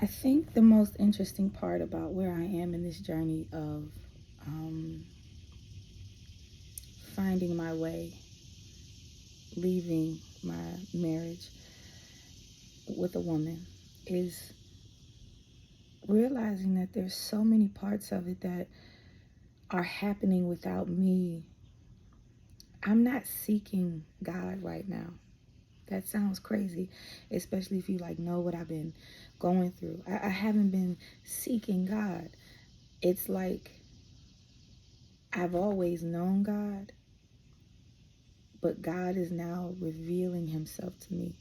I think the most interesting part about where I am in this journey of um, finding my way, leaving my marriage with a woman, is realizing that there's so many parts of it that are happening without me. I'm not seeking God right now. That sounds crazy, especially if you like know what I've been going through. I haven't been seeking God. It's like I've always known God, but God is now revealing himself to me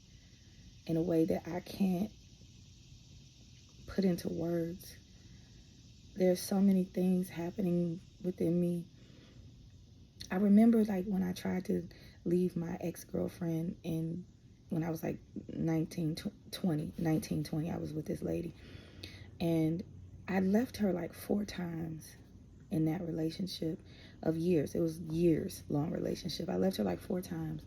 in a way that I can't put into words. There's so many things happening within me. I remember like when I tried to leave my ex-girlfriend in when I was like 19, 20, I was with this lady, and I left her like 4 times in that relationship of years. It was years long relationship. I left her like 4 times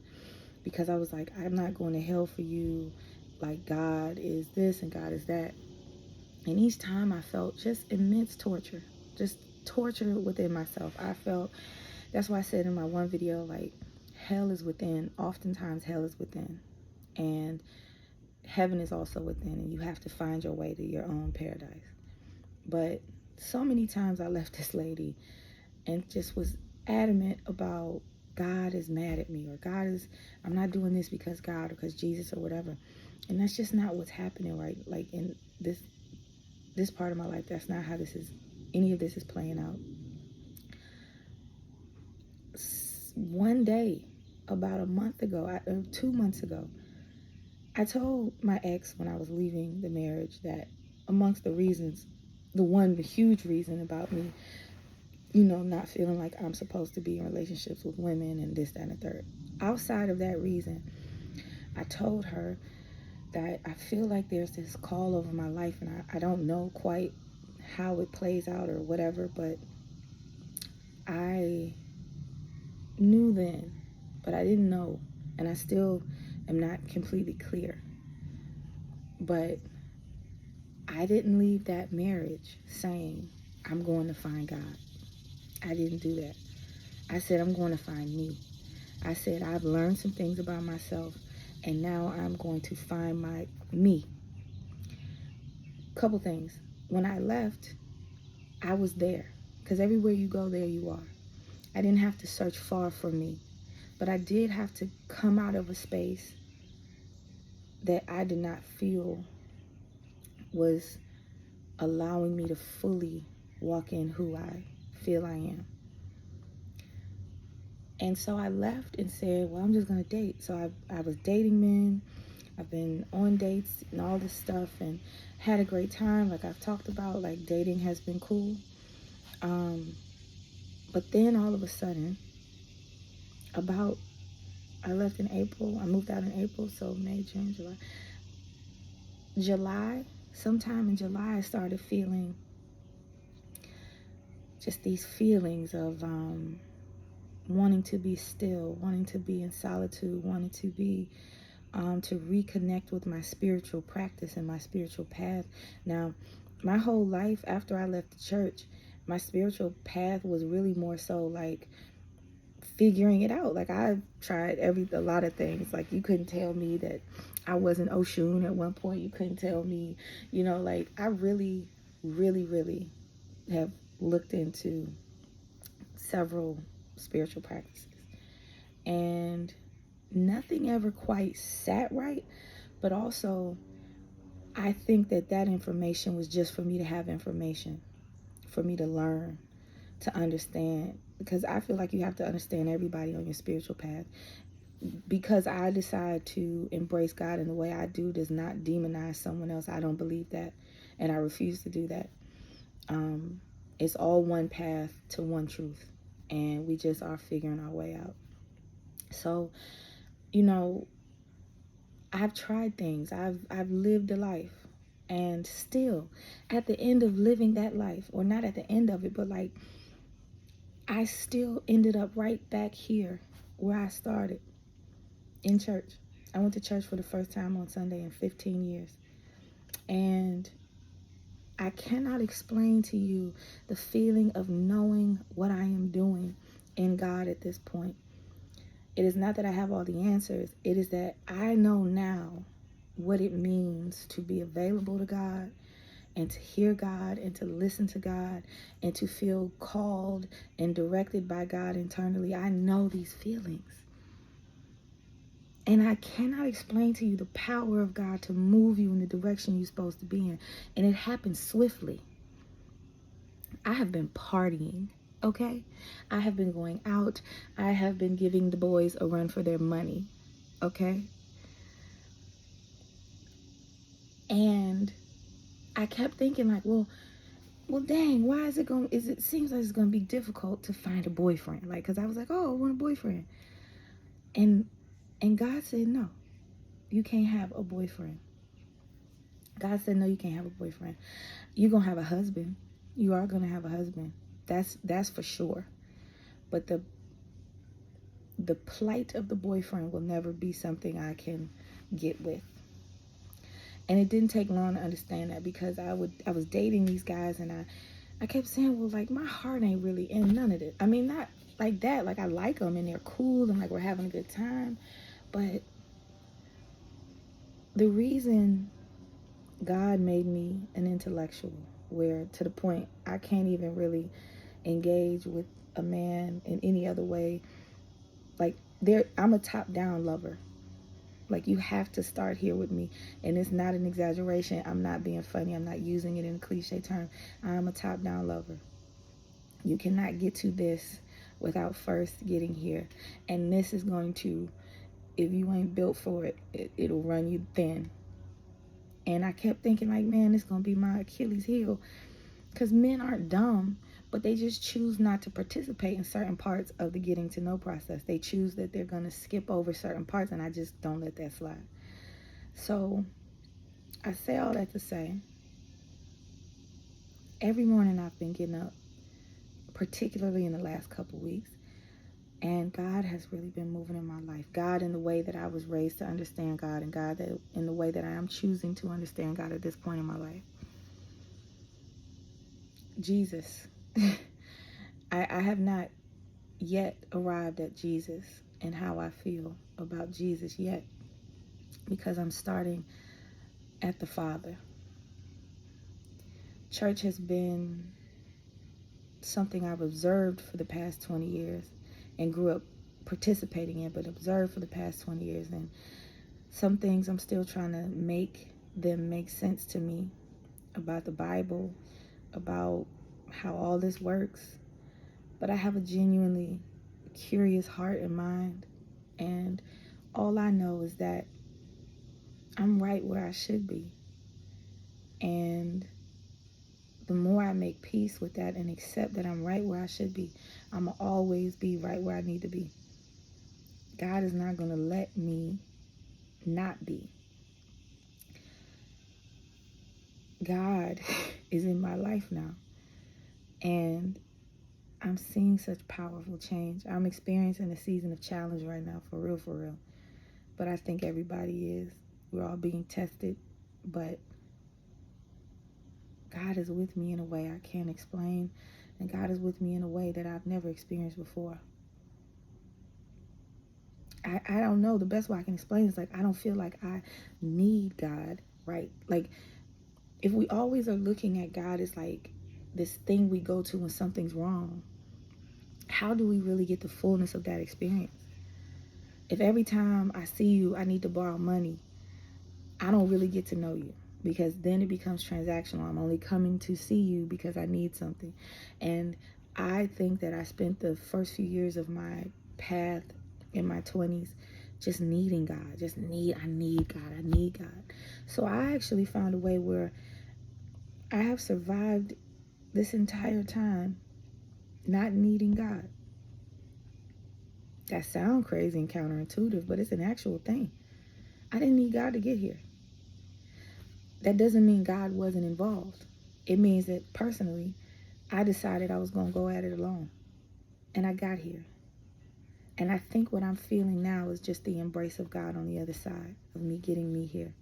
because I was like, I'm not going to hell for you. Like, God is this and God is that. And each time I felt just immense torture, just torture within myself. I felt, that's why I said in my one video, like, hell is within. Oftentimes, hell is within. And heaven is also within. And you have to find your way to your own paradise. But so many times I left this lady and just was adamant about God is mad at me, or God is, I'm not doing this because God or because Jesus or whatever. And that's just not what's happening, right? Like in this part of my life, that's not how any of this is playing out. One day, about a month ago, 2 months ago, I told my ex when I was leaving the marriage that amongst the reasons, the huge reason about me, not feeling like I'm supposed to be in relationships with women and this, that, and the third. Outside of that reason, I told her that I feel like there's this call over my life, and I don't know quite how it plays out or whatever, but I knew then, but I didn't know, and I still am not completely clear. But I didn't leave that marriage saying, I'm going to find God. I didn't do that. I said, I'm going to find me. I said, I've learned some things about myself, and now I'm going to find me. Couple things. When I left, I was there, because everywhere you go, there you are. I didn't have to search far for me, but I did have to come out of a space that I did not feel was allowing me to fully walk in who I feel I am. And so I left and said, well, I'm just going to date. So I was dating men. I've been on dates and all this stuff and had a great time. Like I've talked about, like dating has been cool. But then all of a sudden, about, I left in April. I moved out in April. So May, June, July. Sometime in July, I started feeling just these feelings of wanting to be still, wanting to be in solitude, wanting to be to reconnect with my spiritual practice and my spiritual path. Now, my whole life after I left the church, my spiritual path was really more so like figuring it out. Like I tried a lot of things. Like you couldn't tell me that I wasn't Oshun at one point. You couldn't tell me, like I really, really, really have looked into several spiritual practices, and nothing ever quite sat right. But also, I think that information was just for me to have information, for me to learn, to understand. Because I feel like you have to understand everybody on your spiritual path. Because I decide to embrace God in the way I do does not demonize someone else. I don't believe that, and I refuse to do that. It's all one path to one truth, and we just are figuring our way out. So, you know, I've tried things. I've lived a life, and still at the end of living that life, or not at the end of it, but like I still ended up right back here where I started, in church. I went to church for the first time on Sunday in 15 years. And I cannot explain to you the feeling of knowing what I am doing in God at this point. It is not that I have all the answers. It is that I know now what it means to be available to God and to hear God and to listen to God and to feel called and directed by God internally. I know these feelings. And I cannot explain to you the power of God to move you in the direction you're supposed to be in. And it happens swiftly. I have been partying, okay? I have been going out. I have been giving the boys a run for their money, okay? And I kept thinking like, well, dang, why is it seems like it's going to be difficult to find a boyfriend. Like, cuz I was like, "Oh, I want a boyfriend." And God said, "No. You can't have a boyfriend." God said, "No, you can't have a boyfriend. You're going to have a husband. You are going to have a husband. That's for sure. But the plight of the boyfriend will never be something I can get with." And it didn't take long to understand that, because I was dating these guys, and I kept saying, well, like, my heart ain't really in none of it. I mean, not like that. Like, I like them and they're cool and like we're having a good time. But the reason God made me an intellectual, where to the point I can't even really engage with a man in any other way. Like, I'm a top-down lover. Like, you have to start here with me. And it's not an exaggeration. I'm not being funny. I'm not using it in a cliche term. I'm a top-down lover. You cannot get to this without first getting here. And this is going to, if you ain't built for it, it'll run you thin. And I kept thinking, like, man, it's going to be my Achilles heel. Because men aren't dumb, but they just choose not to participate in certain parts of the getting to know process. They choose that they're going to skip over certain parts, and I just don't let that slide. So I say all that to say, every morning I've been getting up, particularly in the last couple weeks, and God has really been moving in my life. God in the way that I was raised to understand God, and God in the way that I am choosing to understand God at this point in my life. Jesus. I have not yet arrived at Jesus and how I feel about Jesus yet, because I'm starting at the Father. Church has been something I've observed for the past 20 years and grew up participating in, but observed for the past 20 years. And some things I'm still trying to make them make sense to me about the Bible, about how all this works. But I have a genuinely curious heart and mind, and all I know is that I'm right where I should be. And the more I make peace with that and accept that I'm right where I should be, I'm going to always be right where I need to be. God is not going to let me not be. God is in my life now. And I'm seeing such powerful change. I'm experiencing a season of challenge right now, for real, for real. But I think everybody is. We're all being tested. But God is with me in a way I can't explain. And God is with me in a way that I've never experienced before. I don't know. The best way I can explain is, like, I don't feel like I need God, right? Like, if we always are looking at God as like this thing we go to when something's wrong, how do we really get the fullness of that experience? If every time I see you, I need to borrow money, I don't really get to know you, because then it becomes transactional. I'm only coming to see you because I need something. And I think that I spent the first few years of my path in my 20s just needing God. I need God. So I actually found a way where I have survived this entire time not needing God. That sounds crazy and counterintuitive, but it's an actual thing. I didn't need God to get here. That doesn't mean God wasn't involved. It means that personally, I decided I was going to go at it alone. And I got here. And I think what I'm feeling now is just the embrace of God on the other side of me getting me here.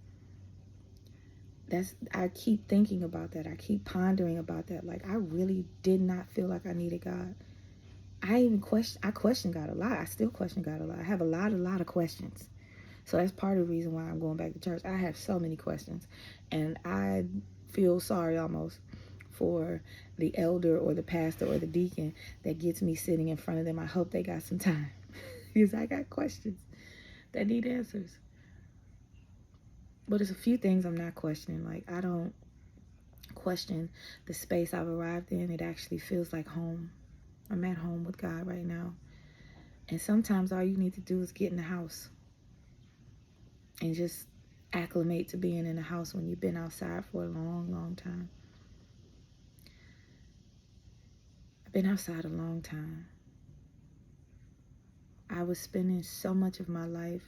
I keep thinking about that. I keep pondering about that. Like, I really did not feel like I needed God. I question God a lot. I still question God a lot. I have a lot of questions. So that's part of the reason why I'm going back to church. I have so many questions, and I feel sorry almost for the elder or the pastor or the deacon that gets me sitting in front of them. I hope they got some time because I got questions that need answers. But there's a few things I'm not questioning. Like, I don't question the space I've arrived in. It actually feels like home. I'm at home with God right now. And sometimes all you need to do is get in the house and just acclimate to being in the house when you've been outside for a long time. I've been outside a long time. I was spending so much of my life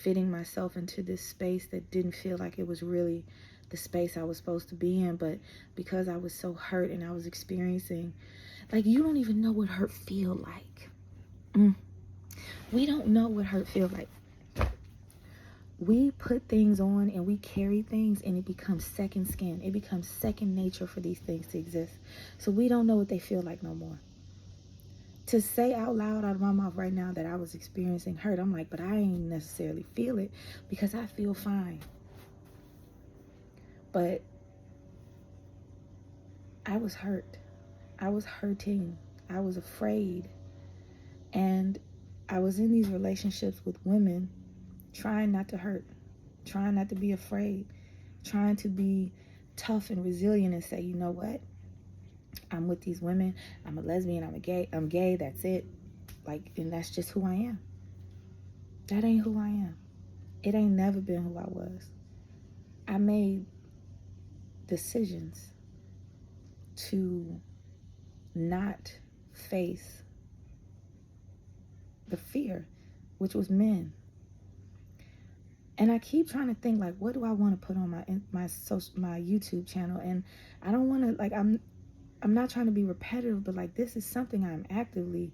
fitting myself into this space that didn't feel like it was really the space I was supposed to be in. But because I was so hurt and I was experiencing, like, you don't even know what hurt feel like. We don't know what hurt feel like. We put things on and we carry things, and it becomes second skin. It becomes second nature for these things to exist. So we don't know what they feel like no more. To say out loud out of my mouth right now that I was experiencing hurt, I'm like, but I ain't necessarily feel it because I feel fine. But I was hurt. I was hurting. I was afraid. And I was in these relationships with women trying not to hurt, trying not to be afraid, trying to be tough and resilient and say, you know what? I'm with these women. I'm a lesbian. I'm gay. That's it. Like, and that's just who I am. That ain't who I am. It ain't never been who I was. I made decisions to not face the fear, which was men. And I keep trying to think, like, what do I want to put on my YouTube channel? And I don't want to, like, I'm not trying to be repetitive, but like, this is something I'm actively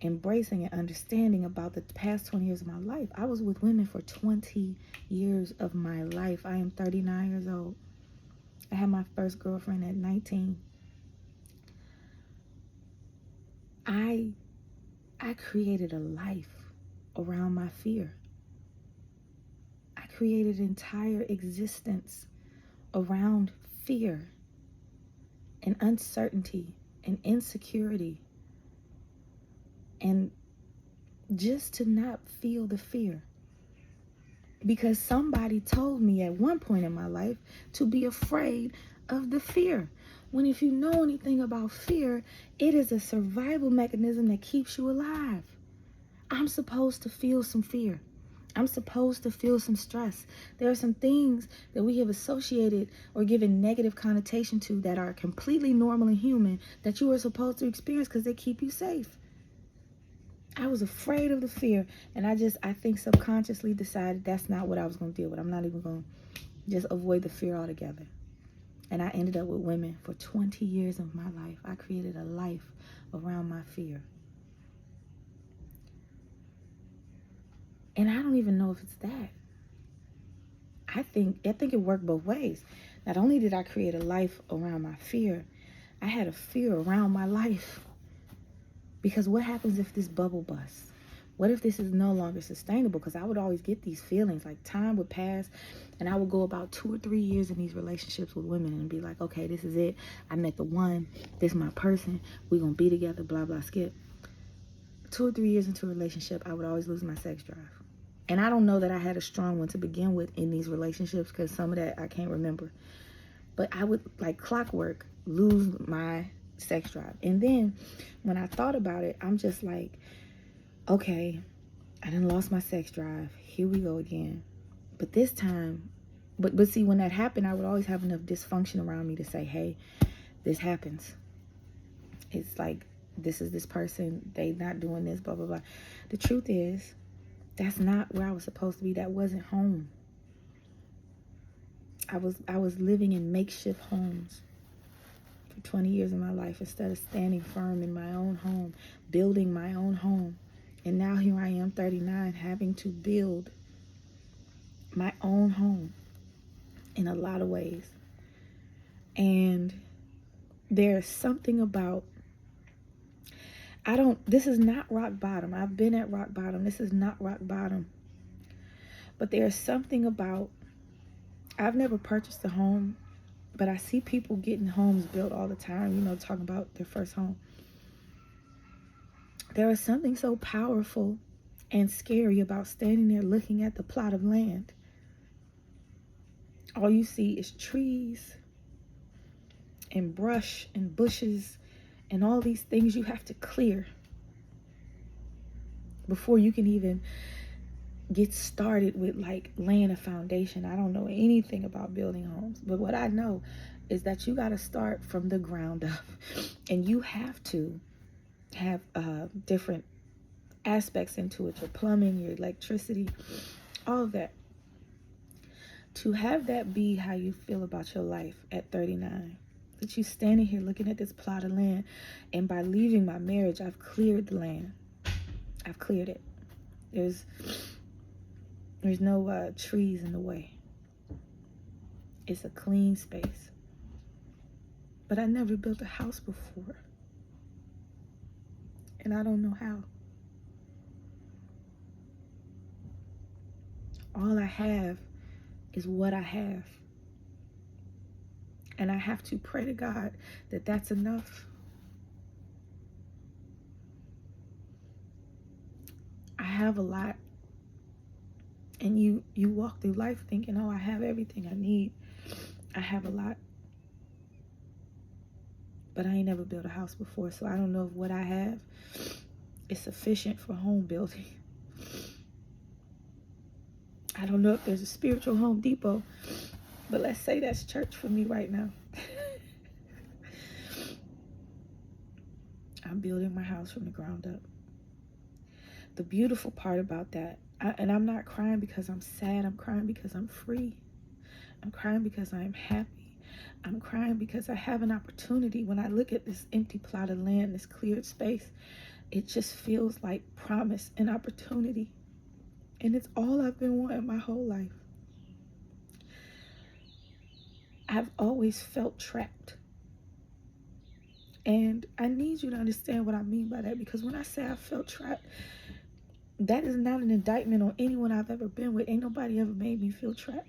embracing and understanding about the past 20 years of my life. I was with women for 20 years of my life. I am 39 years old. I had my first girlfriend at 19. I created a life around my fear. I created an entire existence around fear and uncertainty and insecurity, and just to not feel the fear. Because somebody told me at one point in my life to be afraid of the fear. When if you know anything about fear, it is a survival mechanism that keeps you alive. I'm supposed to feel some fear. I'm supposed to feel some stress. There are some things that we have associated or given negative connotation to that are completely normal and human that you are supposed to experience because they keep you safe. I was afraid of the fear, and I think subconsciously decided that's not what I was going to deal with. I'm not even going to just avoid the fear altogether. And I ended up with women for 20 years of my life. I created a life around my fear. And I don't even know if it's that. I think it worked both ways. Not only did I create a life around my fear, I had a fear around my life. Because what happens if this bubble busts? What if this is no longer sustainable? Because I would always get these feelings, like time would pass and I would go about 2 or 3 years in these relationships with women and be like, okay, this is it. I met the one. This is my person. We're going to be together, blah, blah, skip. 2 or 3 years into a relationship, I would always lose my sex drive. And I don't know that I had a strong one to begin with in these relationships because some of that I can't remember. But I would, like clockwork, lose my sex drive. And then when I thought about it, I'm just like, okay, I done lost my sex drive. Here we go again. But this time, but see, when that happened, I would always have enough dysfunction around me to say, hey, this happens. It's like, this is this person, they not doing this, blah, blah, blah. The truth is, that's not where I was supposed to be. That wasn't home. I was living in makeshift homes for 20 years of my life instead of standing firm in my own home, building my own home. And now here I am, 39, having to build my own home in a lot of ways. And there's something about, this is not rock bottom. I've been at rock bottom. This is not rock bottom. But there's something about, I've never purchased a home, but I see people getting homes built all the time, you know, talking about their first home. There is something so powerful and scary about standing there looking at the plot of land. All you see is trees and brush and bushes and all these things you have to clear before you can even get started with like laying a foundation. I don't know anything about building homes, but what I know is that you got to start from the ground up, and you have to have different aspects into it, your plumbing, your electricity, all of that, to have that be how you feel about your life at 39. That you standing here looking at this plot of land, and by leaving my marriage, I've cleared the land. I've cleared it. There's no trees in the way. It's a clean space. But I never built a house before, and I don't know how. All I have is what I have. And I have to pray to God that that's enough. I have a lot. And you walk through life thinking, oh, I have everything I need. I have a lot. But I ain't never built a house before, so I don't know if what I have is sufficient for home building. I don't know if there's a spiritual Home Depot, but let's say that's church for me right now. I'm building my house from the ground up. The beautiful part about that, and I'm not crying because I'm sad, I'm crying because I'm free. I'm crying because I'm happy. I'm crying because I have an opportunity. When I look at this empty plot of land, this cleared space, it just feels like promise and opportunity. And it's all I've been wanting my whole life. I've always felt trapped. And I need you to understand what I mean by that, because when I say I felt trapped, that is not an indictment on anyone I've ever been with. Ain't nobody ever made me feel trapped.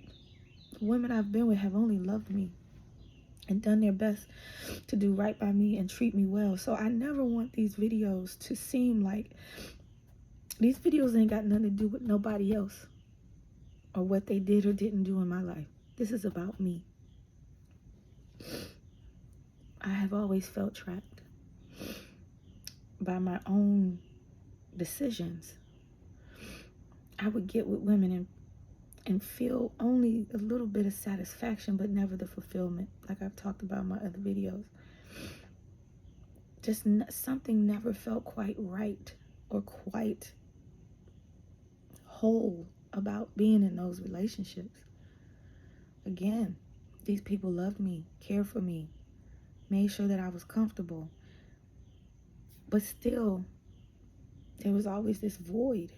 The women I've been with have only loved me and done their best to do right by me and treat me well. So I never want these videos to seem like, these videos ain't got nothing to do with nobody else or what they did or didn't do in my life. This is about me. I have always felt trapped by my own decisions. I would get with women and feel only a little bit of satisfaction, but never the fulfillment, like I've talked about in my other videos. Just something never felt quite right or quite whole about being in those relationships. Again, these people loved me, cared for me, made sure that I was comfortable. But still, there was always this void.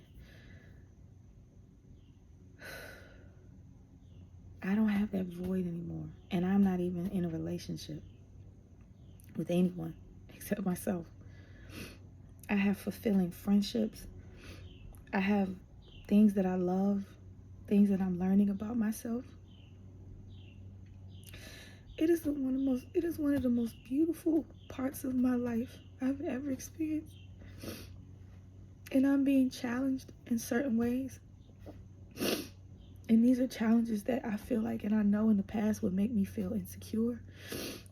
I don't have that void anymore. And I'm not even in a relationship with anyone except myself. I have fulfilling friendships. I have things that I love, things that I'm learning about myself. It is one of the most beautiful parts of my life I've ever experienced. And I'm being challenged in certain ways. And these are challenges that I feel like, and I know in the past, would make me feel insecure,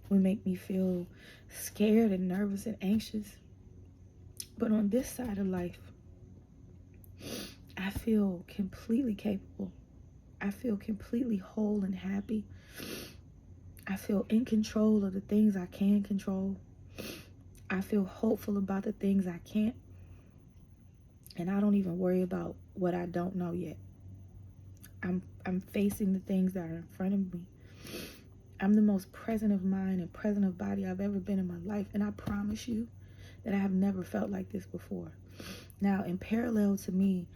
would make me feel scared and nervous and anxious. But on this side of life, I feel completely capable. I feel completely whole and happy. I feel in control of the things I can control. I feel hopeful about the things I can't. And I don't even worry about what I don't know yet. I'm facing the things that are in front of me. I'm the most present of mind and present of body I've ever been in my life. And I promise you that I have never felt like this before. Now, in parallel to me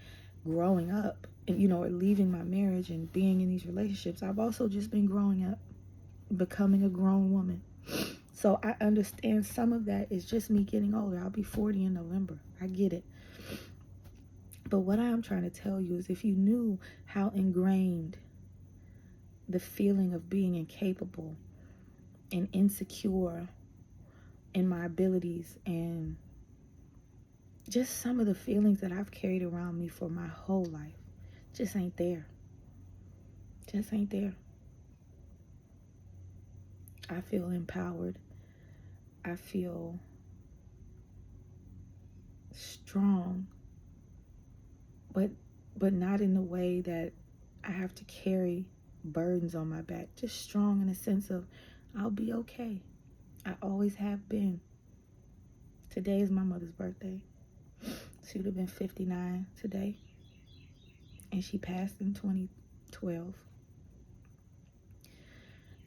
growing up and, you know, or leaving my marriage and being in these relationships, I've also just been growing up, becoming a grown woman. So I understand some of that is just me getting older. I'll be 40 in November. I get it. But what I am trying to tell you is, if you knew how ingrained the feeling of being incapable and insecure in my abilities, and just some of the feelings that I've carried around me for my whole life, just ain't there. Just ain't there. I feel empowered. I feel strong, but not in the way that I have to carry burdens on my back. Just strong in a sense of I'll be okay. I always have been. Today is my mother's birthday. She would have been 59 today, and she passed in 2012.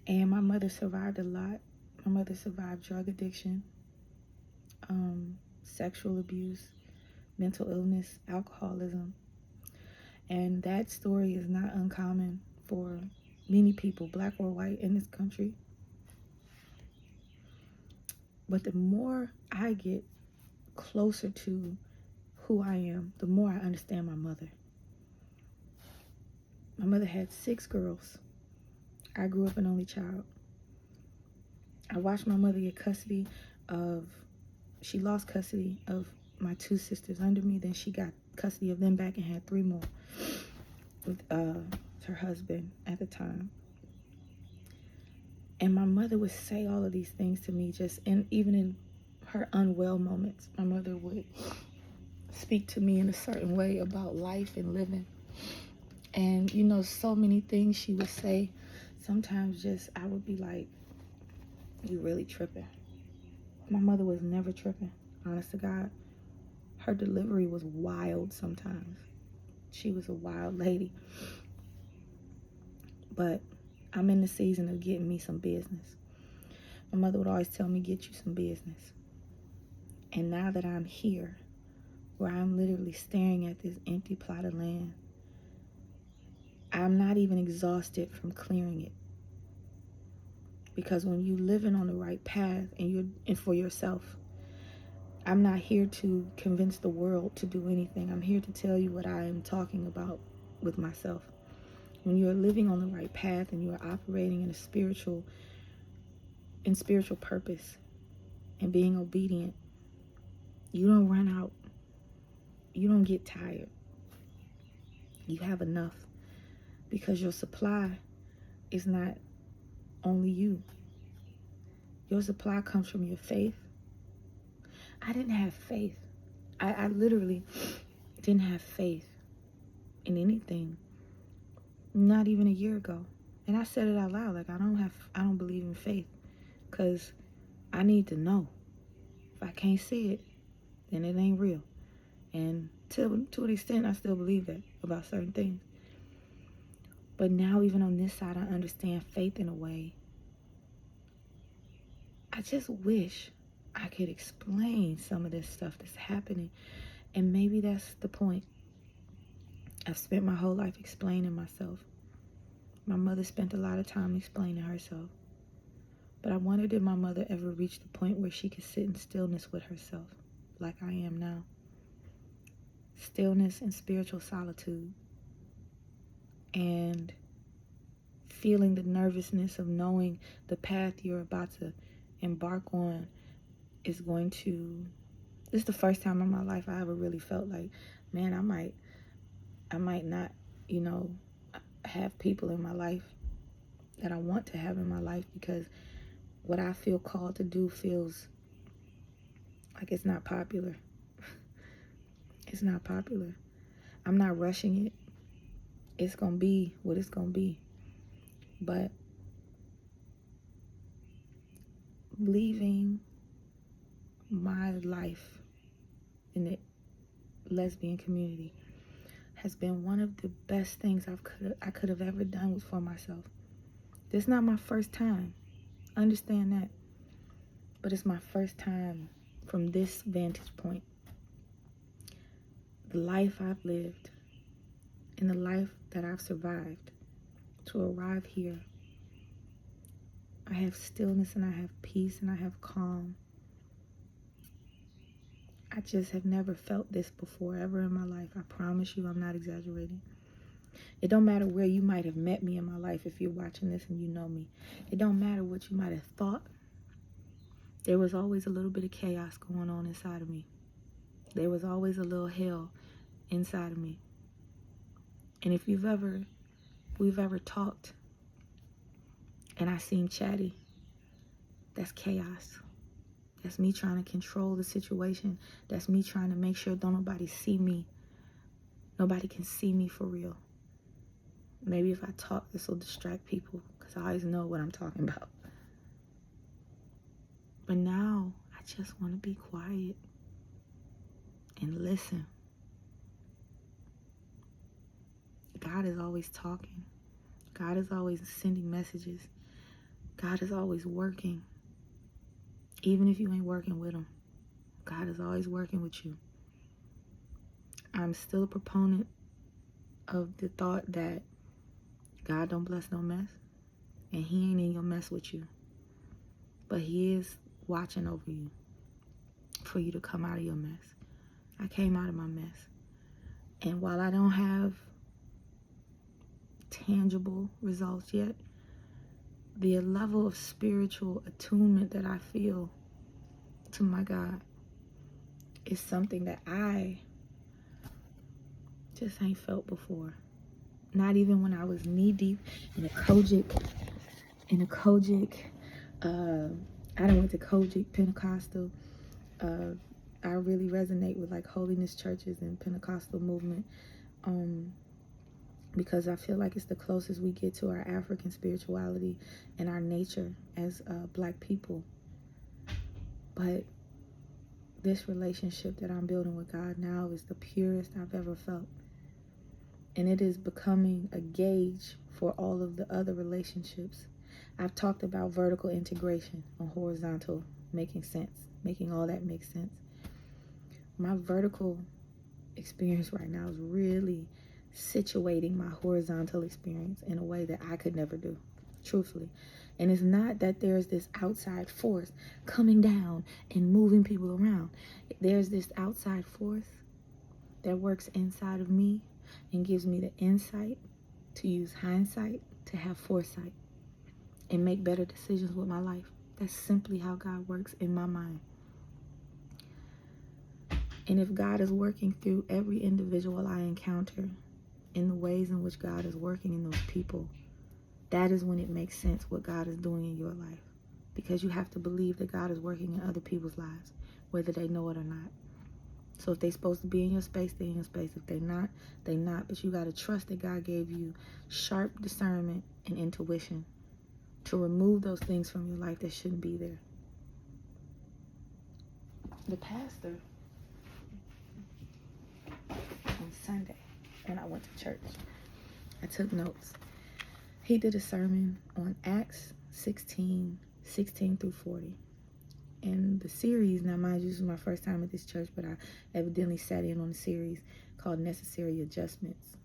And my mother survived a lot. My mother survived drug addiction, sexual abuse, mental illness, alcoholism. And that story is not uncommon for many people, black or white, in this country. But the more I get closer to who I am, the more I understand my mother. My mother had 6 girls. I grew up an only child. I watched my mother get custody of, she lost custody of my 2 sisters under me. Then she got custody of them back and had 3 more with her husband at the time. And my mother would say all of these things to me, just even in her unwell moments. My mother would speak to me in a certain way about life and living. And, you know, so many things she would say. Sometimes just, I would be like, you really tripping. My mother was never tripping, honest to God. Her delivery was wild sometimes. She was a wild lady. But I'm in the season of getting me some business. My mother would always tell me, get you some business. And now that I'm here, where I'm literally staring at this empty plot of land, I'm not even exhausted from clearing it. Because when you're living on the right path and for yourself, I'm not here to convince the world to do anything. I'm here to tell you what I am talking about with myself. When you're living on the right path and you're operating in spiritual purpose and being obedient, you don't run out. You don't get tired. You have enough, because your supply is not only you. Your supply comes from your faith. I didn't have faith. I literally didn't have faith in anything. Not even a year ago. And I said it out loud, like, I don't believe in faith, because I need to know. If I can't see it, then it ain't real. And to an extent, I still believe that about certain things. But now, even on this side, I understand faith in a way. I just wish I could explain some of this stuff that's happening. And maybe that's the point. I've spent my whole life explaining myself. My mother spent a lot of time explaining herself. But I wonder, did my mother ever reach the point where she could sit in stillness with herself, like I am now? Stillness and spiritual solitude. And feeling the nervousness of knowing the path you're about to embark on is going to... This is the first time in my life I ever really felt like, man, I might not, you know, have people in my life that I want to have in my life, because what I feel called to do feels like it's not popular. It's not popular. I'm not rushing it. It's gonna be what it's gonna be. But leaving my life in the lesbian community has been one of the best things I could have ever done for myself. This is not my first time. Understand that. But it's my first time from this vantage point. The life I've lived, in the life that I've survived to arrive here, I have stillness and I have peace and I have calm. I just have never felt this before ever in my life. I promise you, I'm not exaggerating. It don't matter where you might have met me in my life if you're watching this and you know me. It don't matter what you might have thought. There was always a little bit of chaos going on inside of me. There was always a little hell inside of me. And if we've ever talked and I seem chatty, that's chaos. That's me trying to control the situation. That's me trying to make sure don't nobody see me. Nobody can see me for real. Maybe if I talk, this will distract people because I always know what I'm talking about. But now I just want to be quiet and listen. God is always talking. God is always sending messages. God is always working. Even if you ain't working with him, God is always working with you. I'm still a proponent of the thought that God don't bless no mess, and he ain't in your mess with you. But he is watching over you for you to come out of your mess. I came out of my mess. And while I don't have tangible results yet, the level of spiritual attunement that I feel to my God is something that I just ain't felt before. Not even when I was knee deep in a Kojic, I done went to Kojic Pentecostal. I really resonate with like holiness churches and Pentecostal movement, because I feel like it's the closest we get to our African spirituality and our nature as Black people. But this relationship that I'm building with God now is the purest I've ever felt. And it is becoming a gauge for all of the other relationships. I've talked about vertical integration and horizontal making sense, making all that make sense. My vertical experience right now is really situating my horizontal experience in a way that I could never do, truthfully. And it's not that there's this outside force coming down and moving people around. There's this outside force that works inside of me and gives me the insight to use hindsight to have foresight and make better decisions with my life. That's simply how God works in my mind. And if God is working through every individual I encounter in the ways in which God is working in those people, that is when it makes sense what God is doing in your life. Because you have to believe that God is working in other people's lives, whether they know it or not. So if they're supposed to be in your space, they're in your space. If they're not, they're not. But you got to trust that God gave you sharp discernment and intuition to remove those things from your life that shouldn't be there. The pastor on Sunday, when I went to church, I took notes. He did a sermon on Acts 16 through 40. And the series, now mind you, this was my first time at this church, but I evidently sat in on a series called Necessary Adjustments.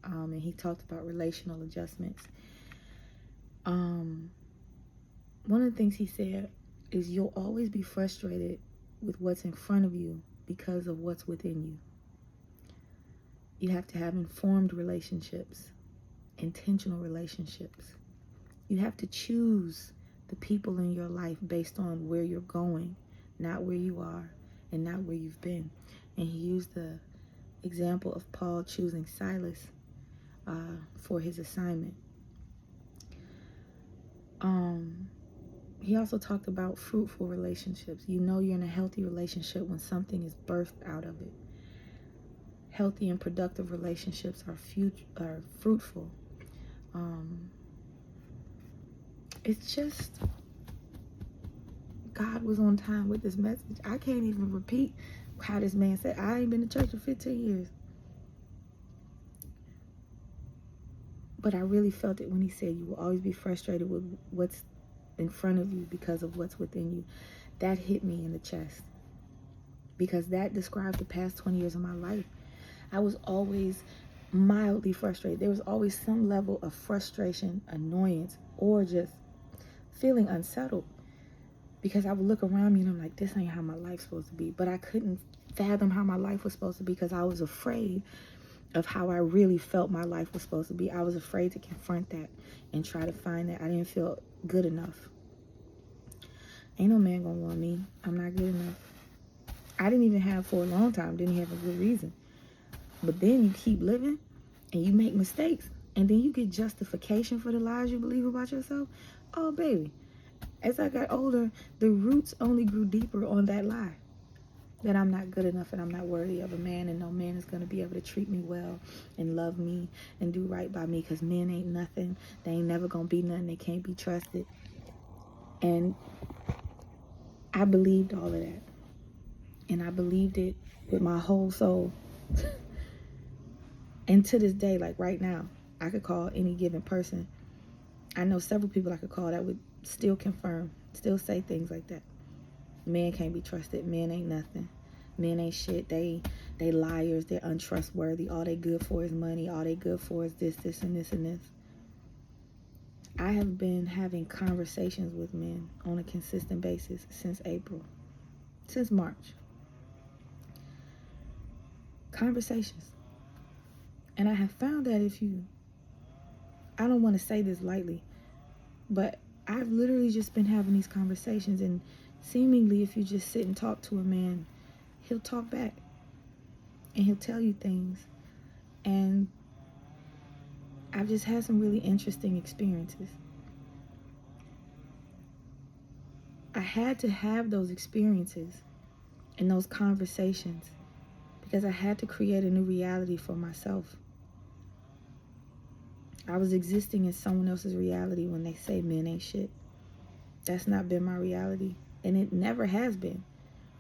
And he talked about relational adjustments. One of the things he said is you'll always be frustrated with what's in front of you because of what's within you. You have to have informed relationships, intentional relationships. You have to choose the people in your life based on where you're going, not where you are and not where you've been. And he used the example of Paul choosing Silas for his assignment. He also talked about fruitful relationships. You know you're in a healthy relationship when something is birthed out of it. Healthy and productive relationships are fruitful. It's just, God was on time with this message. I can't even repeat how this man said, I ain't been to church for 15 years. But I really felt it when he said you will always be frustrated with what's in front of you because of what's within you. That hit me in the chest. Because that described the past 20 years of my life. I was always mildly frustrated. There was always some level of frustration, annoyance, or just feeling unsettled, because I would look around me and I'm like, this ain't how my life's supposed to be. But I couldn't fathom how my life was supposed to be because I was afraid of how I really felt my life was supposed to be. I was afraid to confront that and try to find that. I didn't feel good enough. Ain't no man gonna want me. I'm not good enough. I didn't even have, for a long time, didn't have a good reason. But then you keep living and you make mistakes, and then you get justification for the lies you believe about yourself. Oh, baby. As I got older, the roots only grew deeper on that lie. That I'm not good enough and I'm not worthy of a man, and no man is going to be able to treat me well and love me and do right by me, because men ain't nothing. They ain't never going to be nothing. They can't be trusted. And I believed all of that. And I believed it with my whole soul. And to this day, like right now, I could call any given person. I know several people I could call that would still confirm, still say things like that. Men can't be trusted. Men ain't nothing. Men ain't shit. They liars. They're untrustworthy. All they good for is money. All they good for is this, this, and this, and this. I have been having conversations with men on a consistent basis since April. Since March. Conversations. And I have found that I don't want to say this lightly, but I've literally just been having these conversations, and seemingly if you just sit and talk to a man, he'll talk back and he'll tell you things. And I've just had some really interesting experiences. I had to have those experiences and those conversations because I had to create a new reality for myself. I was existing in someone else's reality when they say men ain't shit. That's not been my reality, and it never has been.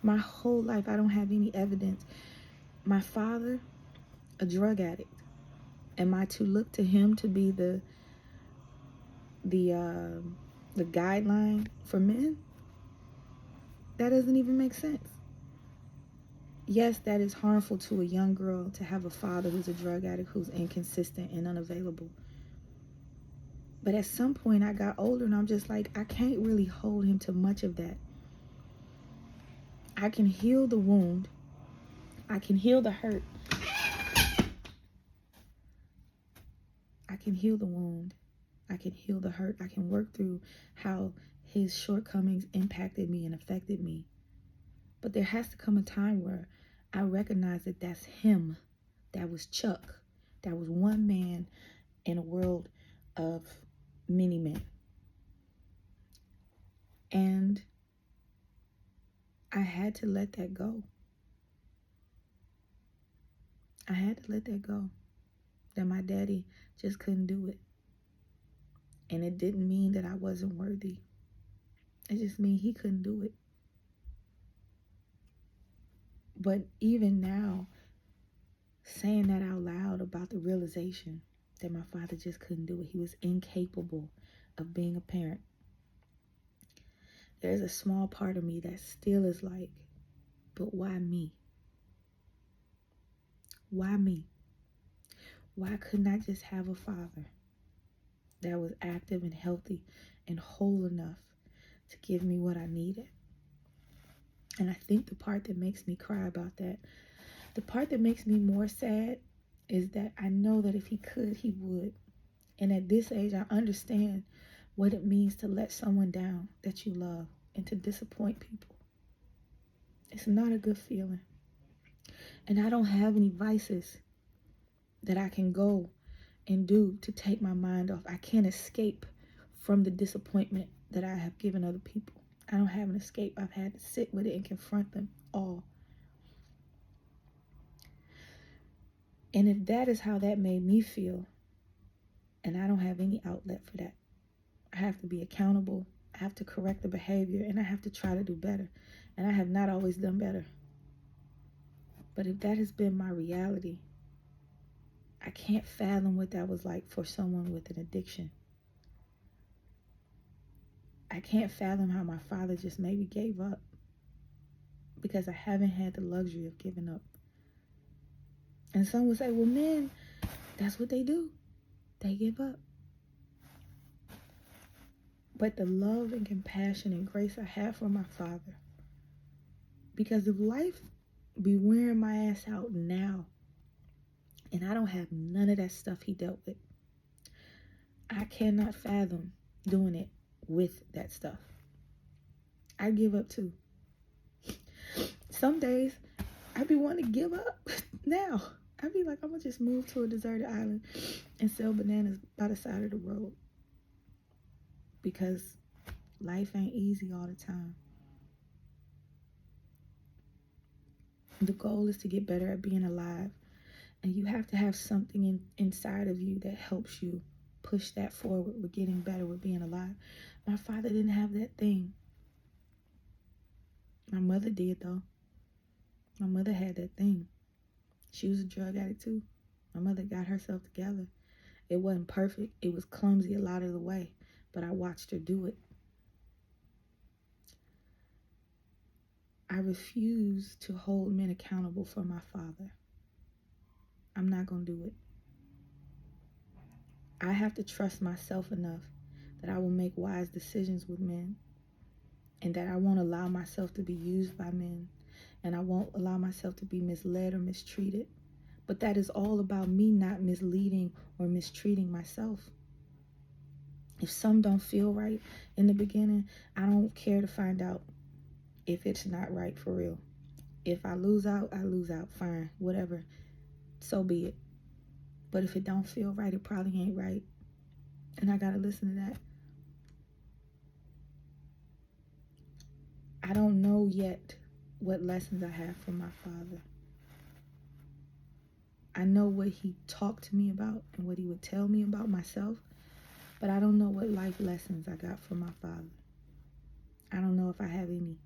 My whole life, I don't have any evidence. My father, a drug addict. Am I to look to him to be the guideline for men? That doesn't even make sense. Yes, that is harmful to a young girl to have a father who's a drug addict, who's inconsistent and unavailable. But at some point I got older and I'm just like, I can't really hold him to much of that. I can heal the wound. I can heal the hurt. I can heal the wound. I can heal the hurt. I can work through how his shortcomings impacted me and affected me. But there has to come a time where I recognize that that's him. That was Chuck. That was one man in a world of many men. And I had to let that go. I had to let that go. That my daddy just couldn't do it. And it didn't mean that I wasn't worthy. It just means he couldn't do it. But even now, saying that out loud about the realization that my father just couldn't do it. He was incapable of being a parent. There's a small part of me that still is like, but why me? Why me? Why couldn't I just have a father that was active and healthy and whole enough to give me what I needed? And I think the part that makes me cry about that, the part that makes me more sad, is that I know that if he could, he would. And at this age, I understand what it means to let someone down that you love and to disappoint people. It's not a good feeling. And I don't have any vices that I can go and do to take my mind off. I can't escape from the disappointment that I have given other people. I don't have an escape. I've had to sit with it and confront them all. And if that is how that made me feel, and I don't have any outlet for that, I have to be accountable. I have to correct the behavior, and I have to try to do better. And I have not always done better. But if that has been my reality, I can't fathom what that was like for someone with an addiction. I can't fathom how my father just maybe gave up, because I haven't had the luxury of giving up. And some would say, well, men That's what they do. They give up. But the love and compassion and grace I have for my father, because if life be wearing my ass out now, and I don't have none of that stuff he dealt with, I cannot fathom doing it with that stuff. I give up too. Some days I be wanting to give up now. I be like, I'm gonna just move to a deserted island and sell bananas by the side of the road, because life ain't easy all the time. The goal is to get better at being alive, and you have to have something inside of you that helps you push that forward with getting better with being alive. My father didn't have that thing. My mother did, though. My mother had that thing. She was a drug addict too. My mother got herself together. It wasn't perfect. It was clumsy a lot of the way, but I watched her do it. I refuse to hold men accountable for my father. I'm not going to do it. I have to trust myself enough that I will make wise decisions with men, and that I won't allow myself to be used by men, and I won't allow myself to be misled or mistreated. But that is all about me not misleading or mistreating myself. If some don't feel right in the beginning, I don't care to find out if it's not right for real. If I lose out, I lose out. Fine, whatever. So be it. But if it don't feel right, it probably ain't right. And I gotta listen to that. I don't know yet what lessons I have from my father. I know what he talked to me about and what he would tell me about myself, but I don't know what life lessons I got from my father. I don't know if I have any.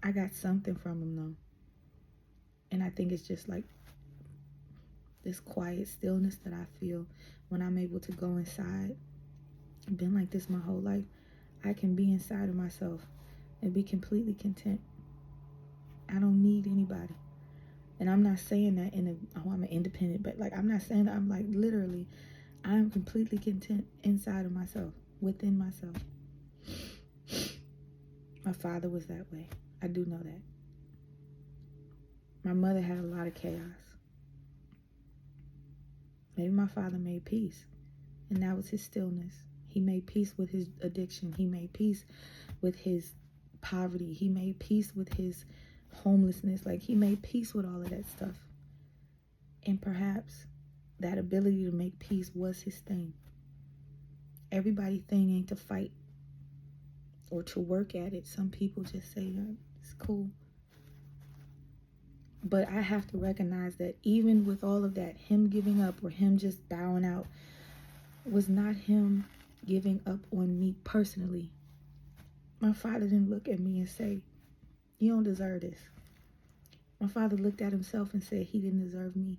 I got something from him though. And I think it's just like this quiet stillness that I feel when I'm able to go inside. I've been like this my whole life. I can be inside of myself and be completely content. I don't need anybody. And I'm not saying that I'm an independent, but like, I'm not saying that. I'm like, literally, I'm completely content inside of myself, within myself. My father was that way. I do know that. My mother had a lot of chaos. Maybe my father made peace, and that was his stillness. He made peace with his addiction. He made peace with his poverty. He made peace with his homelessness. Like, he made peace with all of that stuff. And perhaps that ability to make peace was his thing. Everybody's thing ain't to fight or to work at it. Some people just say, oh, it's cool. But I have to recognize that even with all of that, him giving up or him just bowing out was not him giving up on me personally. My father didn't look at me and say, you don't deserve this. My father looked at himself and said he didn't deserve me.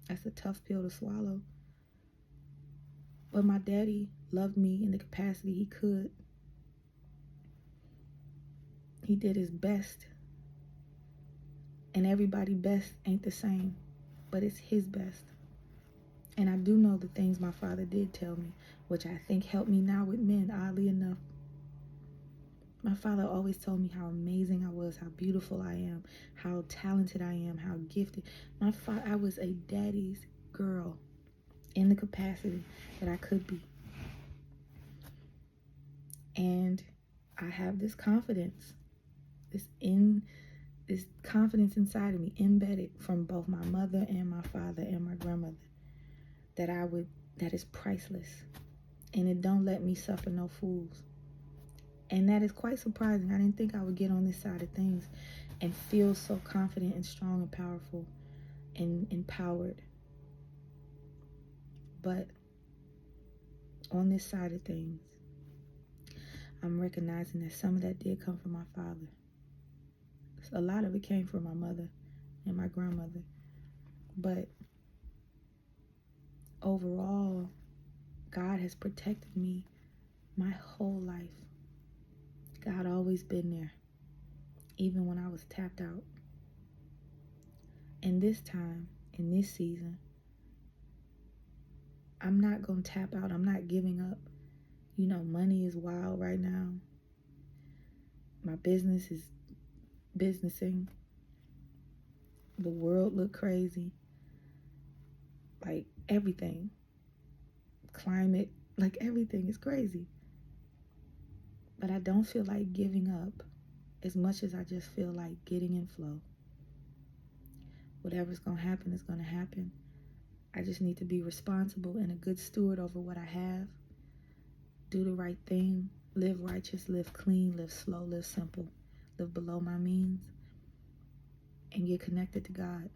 That's a tough pill to swallow. But my daddy loved me in the capacity he could. He did his best. And everybody's best ain't the same, but it's his best. And I do know the things my father did tell me, which I think helped me now with men, oddly enough. My father always told me how amazing I was, how beautiful I am, how talented I am, how gifted. I was a daddy's girl in the capacity that I could be. And I have this confidence, this confidence inside of me, embedded from both my mother and my father and my grandmother, that is priceless. And it don't let me suffer no fools. And that is quite surprising. I didn't think I would get on this side of things and feel so confident and strong and powerful and empowered. But on this side of things, I'm recognizing that some of that did come from my father. A lot of it came from my mother and my grandmother. But overall, God has protected me my whole life. God always been there, even when I was tapped out. And this time, in this season, I'm not going to tap out. I'm not giving up. You know, money is wild right now. My business is businessing. The world look crazy. Like everything. Climate, like everything is crazy. But I don't feel like giving up as much as I just feel like getting in flow. Whatever's going to happen is going to happen. I just need to be responsible and a good steward over what I have. Do the right thing. Live righteous, live clean, live slow, live simple. Live below my means. And get connected to God.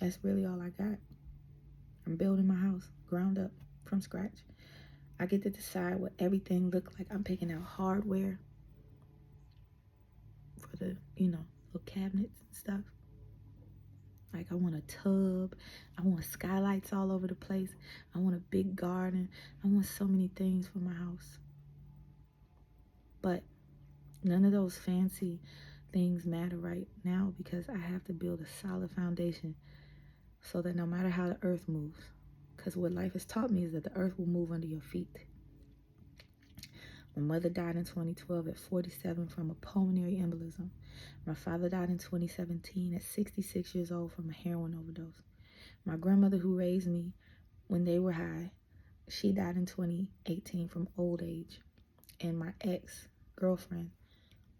That's really all I got. I'm building my house, ground up, from scratch. I get to decide what everything looks like. I'm picking out hardware for the, little cabinets and stuff. Like I want a tub. I want skylights all over the place. I want a big garden. I want so many things for my house. But none of those fancy things matter right now because I have to build a solid foundation so that no matter how the earth moves, because what life has taught me is that the earth will move under your feet. My mother died in 2012 at 47 from a pulmonary embolism. My father died in 2017 at 66 years old from a heroin overdose. My grandmother, who raised me when they were high, she died in 2018 from old age. And my ex-girlfriend,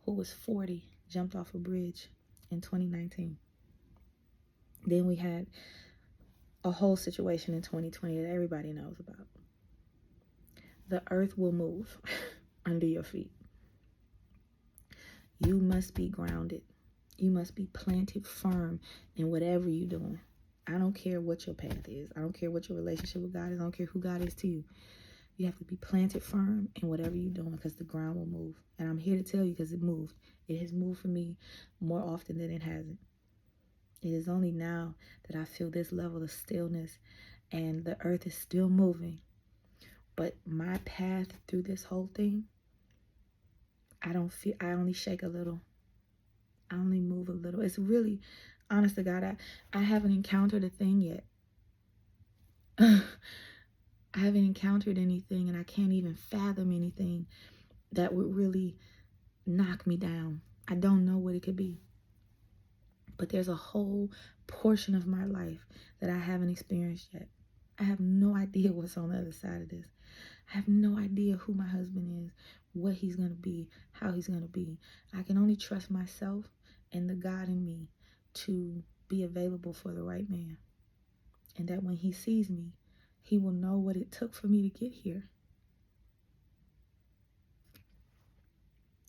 who was 40, jumped off a bridge in 2019. Then we had a whole situation in 2020 that everybody knows about. The earth will move under your feet. You must be grounded. You must be planted firm in whatever you're doing. I don't care what your path is. I don't care what your relationship with God is. I don't care who God is to you. You have to be planted firm in whatever you're doing because the ground will move. And I'm here to tell you because it moved. It has moved for me more often than it hasn't. It is only now that I feel this level of stillness and the earth is still moving. But my path through this whole thing, I only shake a little. I only move a little. It's really, honest to God, I haven't encountered a thing yet. I haven't encountered anything, and I can't even fathom anything that would really knock me down. I don't know what it could be. But there's a whole portion of my life that I haven't experienced yet. I have no idea what's on the other side of this. I have no idea who my husband is, what he's going to be, how he's going to be. I can only trust myself and the God in me to be available for the right man. And that when he sees me, he will know what it took for me to get here.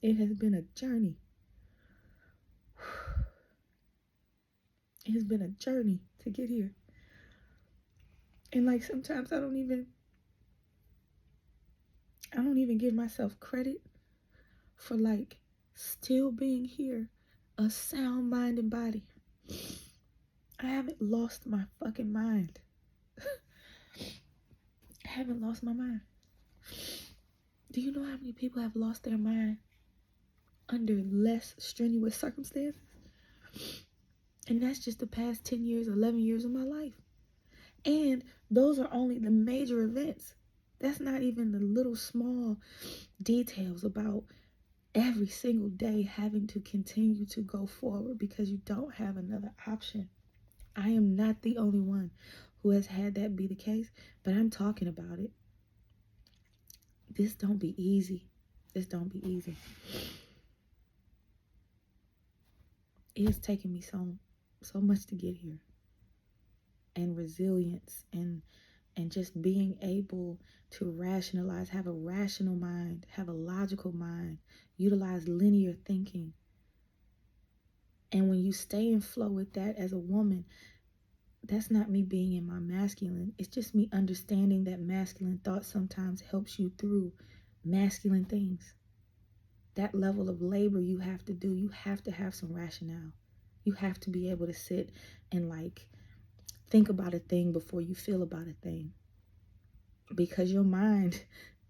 It has been a journey. It has been a journey to get here. And like sometimes I don't even give myself credit for like still being here, a sound mind and body. I haven't lost my fucking mind. I haven't lost my mind. Do you know how many people have lost their mind under less strenuous circumstances? And that's just the past 10 years, 11 years of my life. And those are only the major events. That's not even the little small details about every single day having to continue to go forward because you don't have another option. I am not the only one who has had that be the case, but I'm talking about it. This don't be easy. This don't be easy. It has taken me so much to get here. And resilience and just being able to rationalize, have a rational mind, have a logical mind, utilize linear thinking. And when you stay in flow with that as a woman, that's not me being in my masculine. It's just me understanding that masculine thought sometimes helps you through masculine things. That level of labor you have to do, you have to have some rationale. You have to be able to sit and like think about a thing before you feel about a thing. Because your mind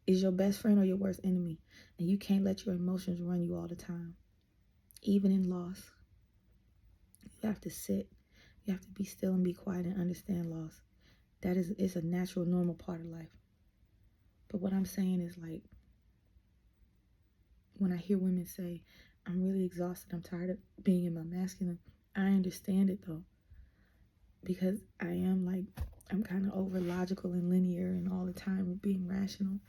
is your best friend or your worst enemy. And you can't let your emotions run you all the time. Even in loss. You have to sit. You have to be still and be quiet and understand loss. That is a natural, normal part of life. But what I'm saying is, like, when I hear women say, I'm really exhausted, I'm tired of being in my masculine, I understand it though. Because I'm kind of over logical and linear and all the time with being rational.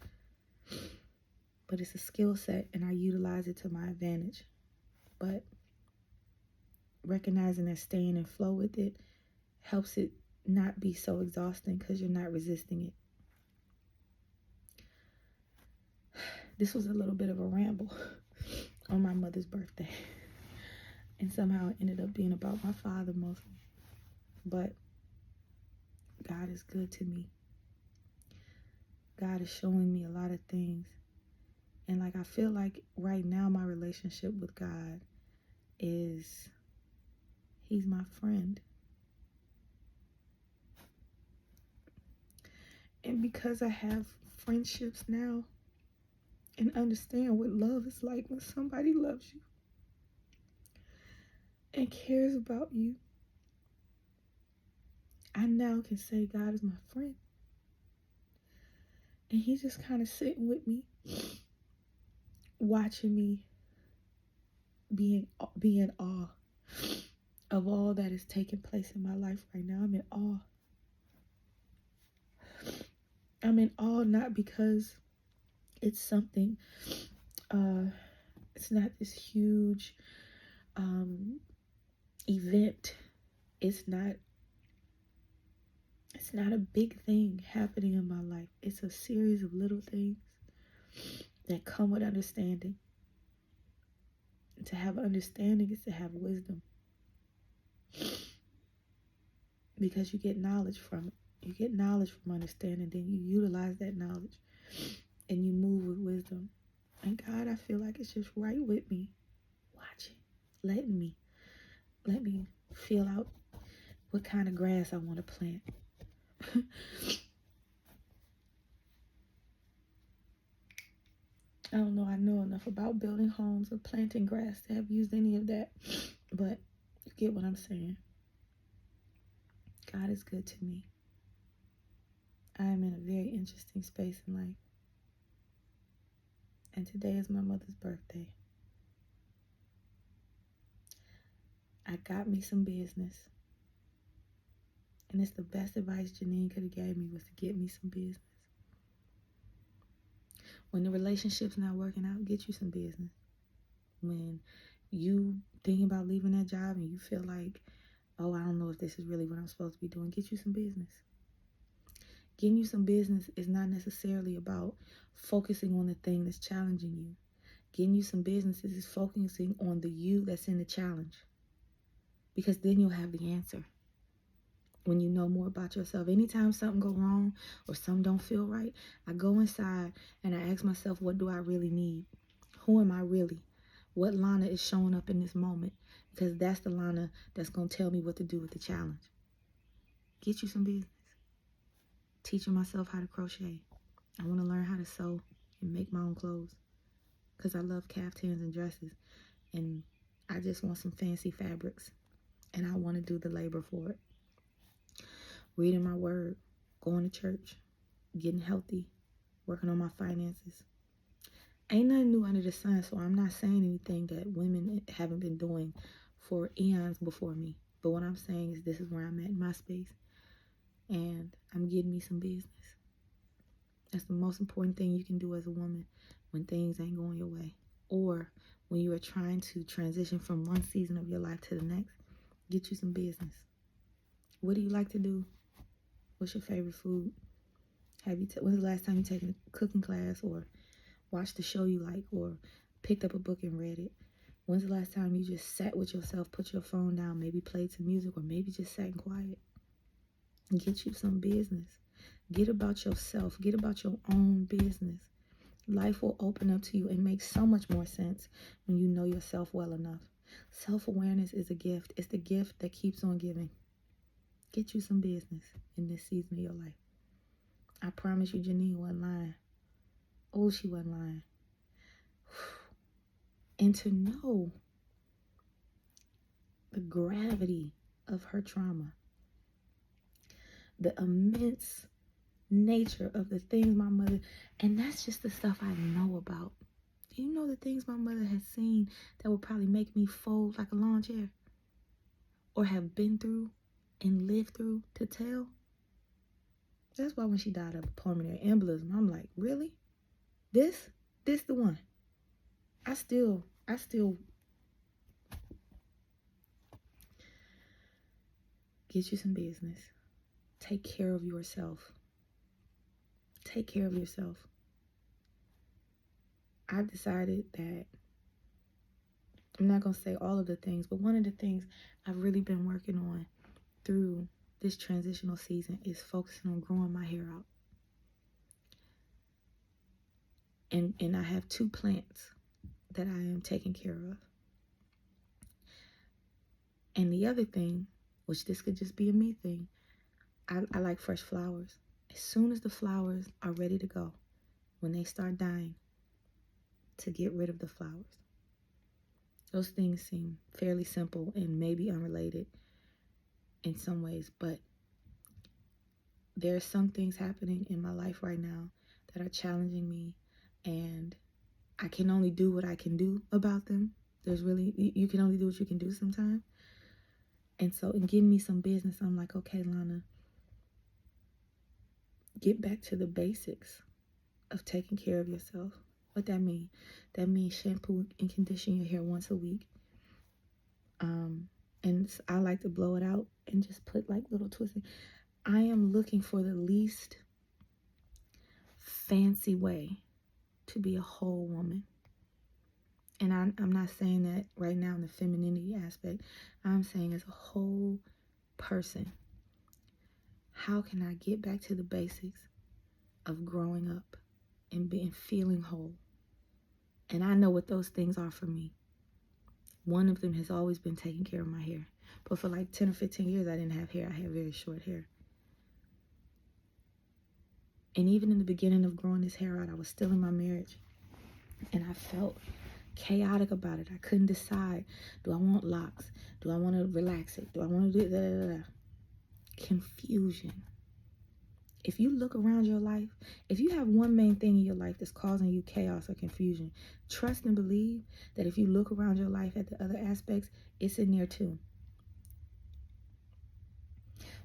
But it's a skill set and I utilize it to my advantage. But recognizing that staying in flow with it helps it not be so exhausting because you're not resisting it. This was a little bit of a ramble on my mother's birthday. And somehow it ended up being about my father mostly. But God is good to me. God is showing me a lot of things. And like, I feel like right now my relationship with God is, he's my friend. And because I have friendships now and understand what love is like when somebody loves you and cares about you, I now can say God is my friend. And he's just kind of sitting with me, watching me be in awe of all that is taking place in my life right now. I'm in awe. I'm in awe not because it's something, it's not this huge event. It's not a big thing happening in my life. It's a series of little things that come with understanding. And to have understanding is to have wisdom. Because you get knowledge from it. You get knowledge from understanding, then you utilize that knowledge and you move with wisdom. And God, I feel like it's just right with me, watching, letting me feel out what kind of grass I want to plant. I don't know, I know enough about building homes or planting grass to have used any of that, but you get what I'm saying. God is good to me. I am in a very interesting space in life. And today is my mother's birthday. I got me some business. And it's the best advice Janine could have gave me, was to get me some business. When the relationship's not working out, get you some business. When you thinking about leaving that job and you feel like, oh, I don't know if this is really what I'm supposed to be doing, get you some business. Getting you some business is not necessarily about focusing on the thing that's challenging you. Getting you some business is focusing on the you that's in the challenge. Because then you'll have the answer. When you know more about yourself. Anytime something go wrong or something don't feel right, I go inside and I ask myself, what do I really need? Who am I really? What Lana is showing up in this moment? Because that's the Lana that's going to tell me what to do with the challenge. Get you some business. Teaching myself how to crochet. I want to learn how to sew and make my own clothes. Because I love caftans and dresses. And I just want some fancy fabrics. And I want to do the labor for it. Reading my word, going to church, getting healthy, working on my finances. Ain't nothing new under the sun, so I'm not saying anything that women haven't been doing for eons before me. But what I'm saying is this is where I'm at in my space, and I'm getting me some business. That's the most important thing you can do as a woman when things ain't going your way, or when you are trying to transition from one season of your life to the next. Get you some business. What do you like to do? What's your favorite food? When's the last time you taken a cooking class or watched a show you like or picked up a book and read it? When's the last time you just sat with yourself, put your phone down, maybe played some music, or maybe just sat in quiet? Get you some business. Get about yourself. Get about your own business. Life will open up to you and make so much more sense when you know yourself well enough. Self-awareness is a gift. It's the gift that keeps on giving. Get you some business in this season of your life. I promise you, Janine wasn't lying. Oh, she wasn't lying. And to know the gravity of her trauma, the immense nature of the things my mother, and that's just the stuff I know about. Do you know the things my mother has seen that would probably make me fold like a lawn chair? Or have been through and lived through to tell? That's why when she died of pulmonary embolism, I'm like, really? This the one. I still get you some business. Take care of yourself. Take care of yourself. I've decided that I'm not going to say all of the things, but one of the things I've really been working on through this transitional season is focusing on growing my hair out. And I have 2 plants that I am taking care of. And the other thing, which this could just be a me thing, I like fresh flowers. As soon as the flowers are ready to go, when they start dying, to get rid of the flowers. Those things seem fairly simple and maybe unrelated in some ways, but there are some things happening in my life right now that are challenging me, and I can only do what I can do about them. You can only do what you can do sometimes. And so in giving me some business, I'm like, okay, Lana, get back to the basics of taking care of yourself. What that mean? That means shampoo and condition your hair once a week. And I like to blow it out and just put like little twists. I am looking for the least fancy way to be a whole woman. And I'm not saying that right now in the femininity aspect. I'm saying as a whole person. How can I get back to the basics of growing up and feeling whole? And I know what those things are for me. One of them has always been taking care of my hair. But for like 10 or 15 years, I didn't have hair. I had very short hair. And even in the beginning of growing this hair out, I was still in my marriage. And I felt chaotic about it. I couldn't decide. Do I want locks? Do I want to relax it? Do I want to do that? Confusion. If you look around your life, if you have one main thing in your life that's causing you chaos or confusion, trust and believe that if you look around your life at the other aspects, it's in there too.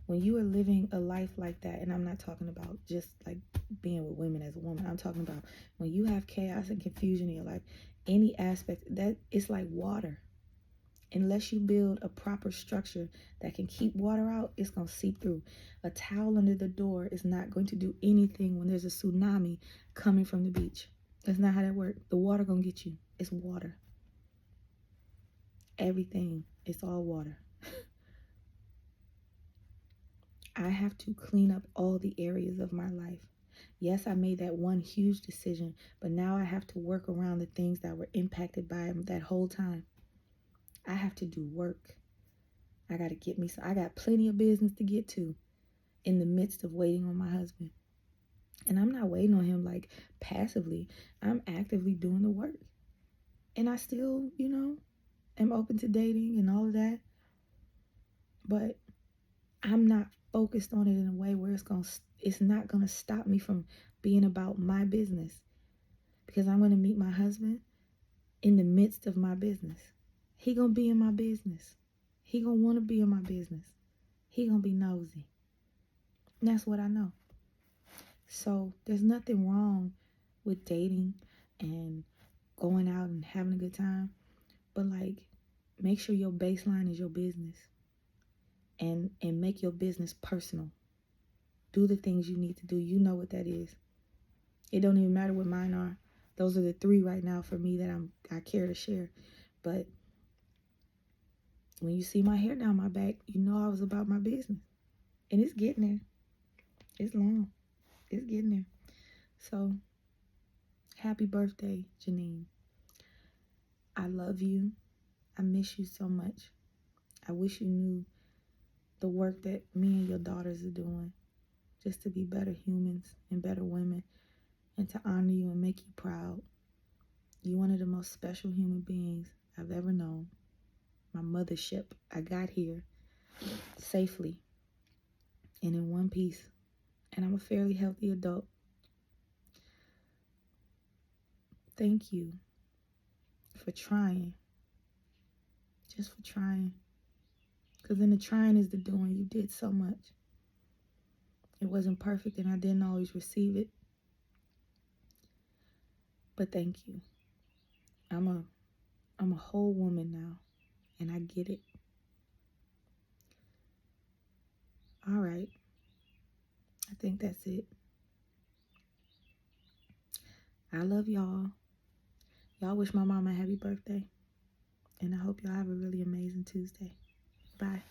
When you are living a life like that, and I'm not talking about just like being with women as a woman, I'm talking about when you have chaos and confusion in your life, any aspect, that it's like water. Unless you build a proper structure that can keep water out, it's going to seep through. A towel under the door is not going to do anything when there's a tsunami coming from the beach. That's not how that works. The water going to get you. It's water. Everything. It's all water. I have to clean up all the areas of my life. Yes, I made that one huge decision, but now I have to work around the things that were impacted by them that whole time. I have to do work. I got to get me some. I got plenty of business to get to in the midst of waiting on my husband. And I'm not waiting on him like passively. I'm actively doing the work. And I still, am open to dating and all of that. But I'm not focused on it in a way where it's not going to stop me from being about my business. Because I'm going to meet my husband in the midst of my business. He going to be in my business. He going to want to be in my business. He going to be nosy. And that's what I know. So there's nothing wrong with dating and going out and having a good time. But like, make sure your baseline is your business. And make your business personal. Do the things you need to do. You know what that is. It don't even matter what mine are. Those are the 3 right now for me that I care to share. But when you see my hair down my back, you know I was about my business. And it's getting there. It's long. It's getting there. So, happy birthday, Janine. I love you. I miss you so much. I wish you knew the work that me and your daughters are doing just to be better humans and better women and to honor you and make you proud. You're one of the most special human beings I've ever known. my mothership. I got here safely and in one piece. And I'm a fairly healthy adult. Thank you for trying. Just for trying. Because in the trying is the doing. You did so much. It wasn't perfect and I didn't always receive it. But thank you. I'm a whole woman now. And I get it. All right. I think that's it. I love y'all. Y'all wish my mama a happy birthday. And I hope y'all have a really amazing Tuesday. Bye.